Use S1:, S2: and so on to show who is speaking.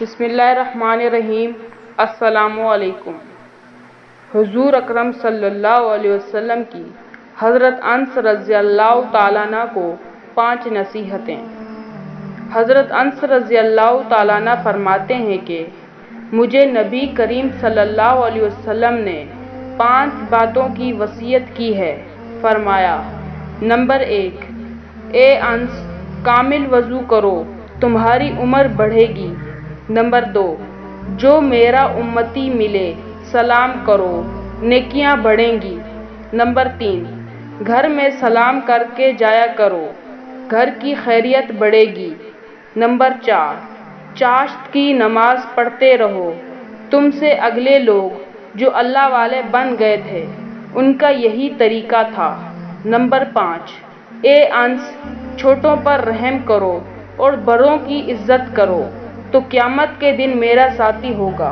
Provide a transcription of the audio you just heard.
S1: بسم اللہ الرحمن الرحیم۔ السلام علیکم۔ حضور اکرم صلی اللہ علیہ وسلم کی حضرت انس رضی اللہ تعالیٰ عنہ کو 5 نصیحتیں۔ حضرت انس رضی اللہ تعالیٰ عنہ فرماتے ہیں کہ مجھے نبی کریم صلی اللہ علیہ وسلم نے 5 باتوں کی وصیت کی ہے۔ فرمایا، نمبر 1، اے انس، کامل وضو کرو، تمہاری عمر بڑھے گی۔ نمبر 2، جو میرا امتی ملے سلام کرو، نیکیاں بڑھیں گی۔ نمبر 3، گھر میں سلام کر کے جایا کرو، گھر کی خیریت بڑھے گی۔ نمبر 4، چاشت کی نماز پڑھتے رہو، تم سے اگلے لوگ جو اللہ والے بن گئے تھے ان کا یہی طریقہ تھا۔ نمبر 5، اے انس، چھوٹوں پر رحم کرو اور بڑوں کی عزت کرو تو قیامت کے دن میرا ساتھی ہوگا۔